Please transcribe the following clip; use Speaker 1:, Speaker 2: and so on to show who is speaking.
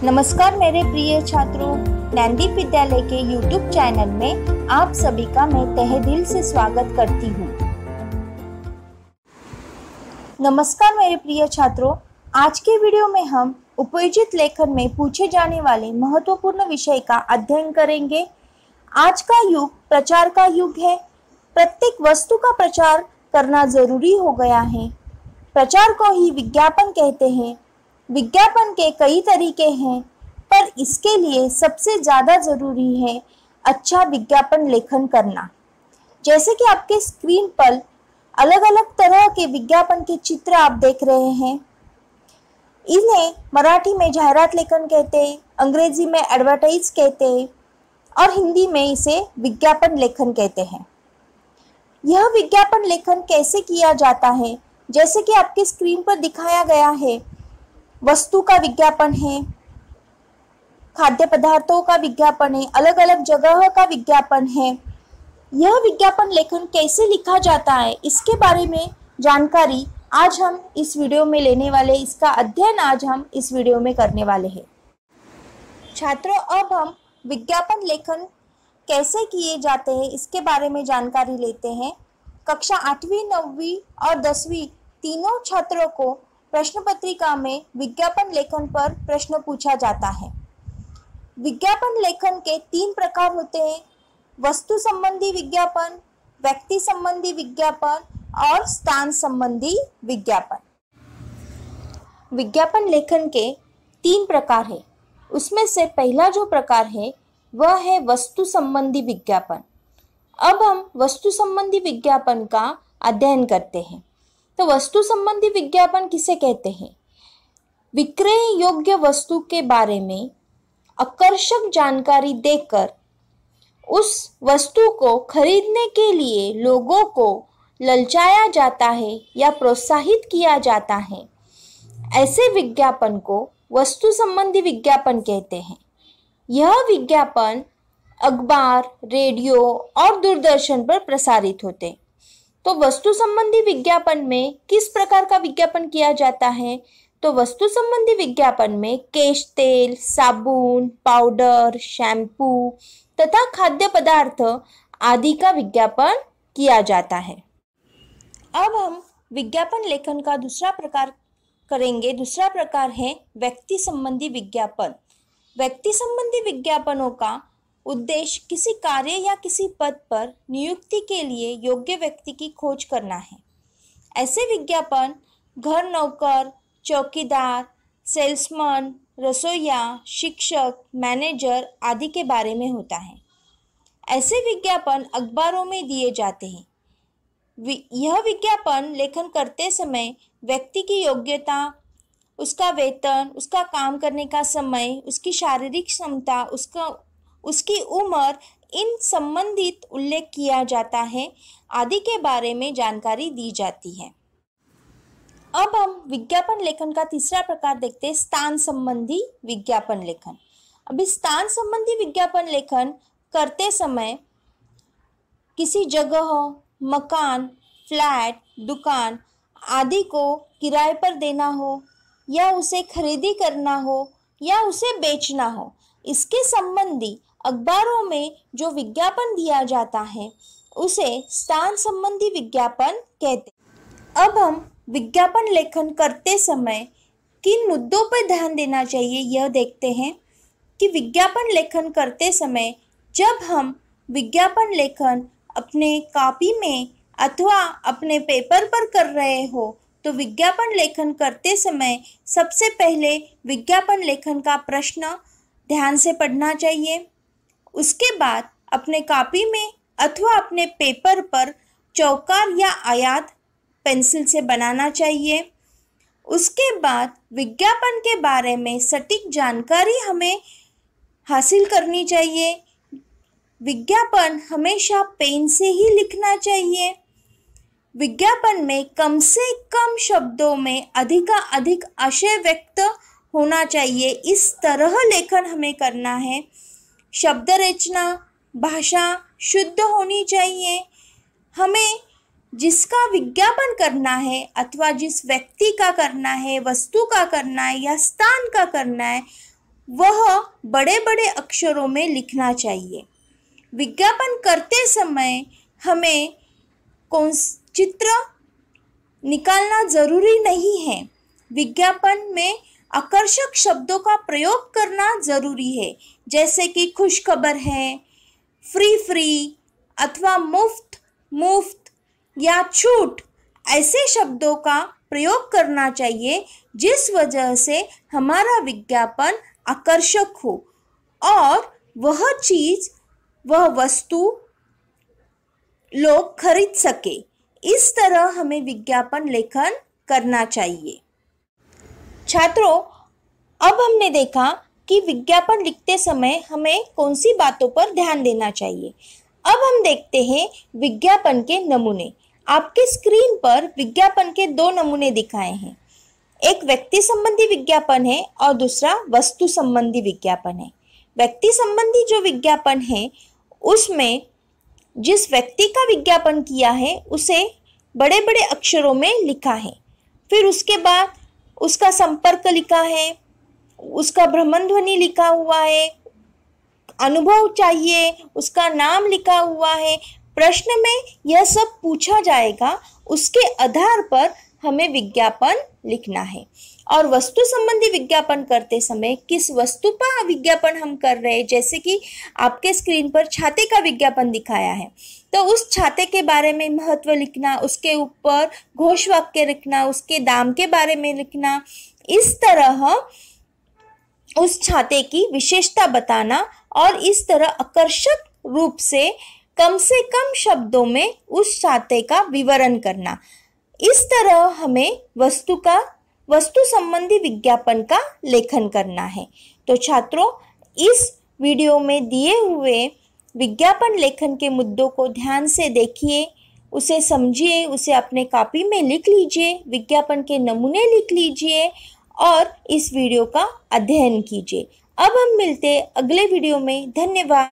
Speaker 1: नमस्कार मेरे प्रिय छात्रों, ज्ञानदीप विद्यालय के YouTube चैनल में आप सभी का मैं तहे दिल से स्वागत करती हूँ। नमस्कार मेरे प्रिय छात्रों, आज के वीडियो में हम उपयोजित लेखन में पूछे जाने वाले महत्वपूर्ण विषय का अध्ययन करेंगे। आज का युग प्रचार का युग है। प्रत्येक वस्तु का प्रचार करना जरूरी हो गया है। प्रचार को ही विज्ञापन कहते हैं। विज्ञापन के कई तरीके हैं, पर इसके लिए सबसे ज़्यादा ज़रूरी है अच्छा विज्ञापन लेखन करना। जैसे कि आपके स्क्रीन पर अलग अलग तरह के विज्ञापन के चित्र आप देख रहे हैं। इन्हें मराठी में जाहिरात लेखन कहते हैं, अंग्रेजी में एडवर्टाइज कहते हैं और हिंदी में इसे विज्ञापन लेखन कहते हैं। यह विज्ञापन लेखन कैसे किया जाता है, जैसे कि आपके स्क्रीन पर दिखाया गया है। वस्तु का विज्ञापन है, खाद्य पदार्थों का विज्ञापन है, अलग अलग जगह का विज्ञापन है। यह विज्ञापन लेखन कैसे लिखा जाता है, इसके बारे में जानकारी आज हम इस वीडियो में लेने वाले, इसका अध्ययन आज हम इस वीडियो में करने वाले हैं। छात्रों, अब हम विज्ञापन लेखन कैसे किए जाते हैं इसके बारे में जानकारी लेते हैं। कक्षा 8वीं, 9वीं और 10वीं तीनों छात्रों को प्रश्न पत्रिका में विज्ञापन लेखन पर प्रश्न पूछा जाता है। विज्ञापन लेखन के 3 प्रकार होते हैं: वस्तु संबंधी विज्ञापन, व्यक्ति संबंधी विज्ञापन और स्थान संबंधी विज्ञापन। विज्ञापन लेखन के 3 प्रकार है। उसमें से पहला जो प्रकार है वह है वस्तु संबंधी विज्ञापन। अब हम वस्तु संबंधी विज्ञापन का अध्ययन करते हैं। तो वस्तु संबंधी विज्ञापन किसे कहते हैं? विक्रय योग्य वस्तु के बारे में आकर्षक जानकारी देकर उस वस्तु को खरीदने के लिए लोगों को ललचाया जाता है या प्रोत्साहित किया जाता है। ऐसे विज्ञापन को वस्तु संबंधी विज्ञापन कहते हैं। यह विज्ञापन अखबार, रेडियो और दूरदर्शन पर प्रसारित होते हैं। तो वस्तु संबंधी विज्ञापन में किस प्रकार का विज्ञापन किया जाता है? तो वस्तु संबंधी विज्ञापन में केश तेल, साबुन, पाउडर, शैम्पू तथा खाद्य पदार्थ आदि का विज्ञापन किया जाता है। अब हम विज्ञापन लेखन का दूसरा प्रकार करेंगे। दूसरा प्रकार है व्यक्ति संबंधी विज्ञापन। व्यक्ति संबंधी विज्ञापनों का उद्देश्य किसी कार्य या किसी पद पर नियुक्ति के लिए योग्य व्यक्ति की खोज करना है। ऐसे विज्ञापन घर नौकर, चौकीदार, सेल्समैन, रसोइया, शिक्षक, मैनेजर आदि के बारे में होता है। ऐसे विज्ञापन अखबारों में दिए जाते हैं। यह विज्ञापन लेखन करते समय व्यक्ति की योग्यता, उसका वेतन, उसका काम करने का समय, उसकी शारीरिक क्षमता, उसकी उम्र, इन संबंधित उल्लेख किया जाता है आदि के बारे में जानकारी दी जाती है। अब हम विज्ञापन लेखन का तीसरा प्रकार देखते हैं, स्थान संबंधी विज्ञापन लेखन। अभी स्थान संबंधी विज्ञापन लेखन करते समय किसी जगह, मकान, फ्लैट, दुकान आदि को किराए पर देना हो या उसे खरीदी करना हो या उसे बेचना हो, इसके संबंधी अखबारों में जो विज्ञापन दिया जाता है उसे स्थान संबंधी विज्ञापन कहते हैं। अब हम विज्ञापन लेखन करते समय किन मुद्दों पर ध्यान देना चाहिए यह देखते हैं कि विज्ञापन लेखन करते समय जब हम विज्ञापन लेखन अपने कॉपी में अथवा अपने पेपर पर कर रहे हो तो विज्ञापन लेखन करते समय सबसे पहले विज्ञापन लेखन का प्रश्न ध्यान से पढ़ना चाहिए। उसके बाद अपने कॉपी में अथवा अपने पेपर पर चौकार या आयत पेंसिल से बनाना चाहिए। उसके बाद विज्ञापन के बारे में सटीक जानकारी हमें हासिल करनी चाहिए। विज्ञापन हमेशा पेन से ही लिखना चाहिए। विज्ञापन में कम से कम शब्दों में अधिक आशय व्यक्त होना चाहिए। इस तरह लेखन हमें करना है। शब्द रचना, भाषा शुद्ध होनी चाहिए। हमें जिसका विज्ञापन करना है अथवा जिस व्यक्ति का करना है, वस्तु का करना है या स्थान का करना है, वह बड़े बड़े अक्षरों में लिखना चाहिए। विज्ञापन करते समय हमें कौन चित्र निकालना ज़रूरी नहीं है। विज्ञापन में आकर्षक शब्दों का प्रयोग करना ज़रूरी है, जैसे कि खुशखबर है, फ्री अथवा मुफ्त या छूट। ऐसे शब्दों का प्रयोग करना चाहिए जिस वजह से हमारा विज्ञापन आकर्षक हो और वह चीज़, वह वस्तु लोग खरीद सके। इस तरह हमें विज्ञापन लेखन करना चाहिए। छात्रों, अब हमने देखा कि विज्ञापन लिखते समय हमें कौन सी बातों पर ध्यान देना चाहिए। अब हम देखते हैं विज्ञापन के नमूने। आपके स्क्रीन पर विज्ञापन के 2 नमूने दिखाए हैं। एक व्यक्ति संबंधी विज्ञापन है और दूसरा वस्तु संबंधी विज्ञापन है। व्यक्ति संबंधी जो विज्ञापन है उसमें जिस व्यक्ति का विज्ञापन किया है उसे बड़े बड़े अक्षरों में लिखा है। फिर उसके बाद उसका संपर्क लिखा है, उसका भ्रमण ध्वनि लिखा हुआ है, अनुभव चाहिए, उसका नाम लिखा हुआ है। प्रश्न में यह सब पूछा जाएगा, उसके आधार पर हमें विज्ञापन लिखना है। और वस्तु संबंधी विज्ञापन करते समय किस वस्तु पर विज्ञापन हम कर रहे हैं, जैसे कि आपके स्क्रीन पर छाते का विज्ञापन दिखाया है, तो उस छाते के बारे में महत्व लिखना, उसके ऊपर घोष वाक्य लिखना, उसके दाम के बारे में लिखना। इस तरह उस छाते की विशेषता बताना और इस तरह आकर्षक रूप से कम शब्दों में उस छाते का विवरण करना। इस तरह हमें वस्तु संबंधी विज्ञापन का लेखन करना है। तो छात्रों, इस वीडियो में दिए हुए विज्ञापन लेखन के मुद्दों को ध्यान से देखिए, उसे समझिए, उसे अपने कॉपी में लिख लीजिए, विज्ञापन के नमूने लिख लीजिए और इस वीडियो का अध्ययन कीजिए। अब हम मिलते हैं अगले वीडियो में। धन्यवाद।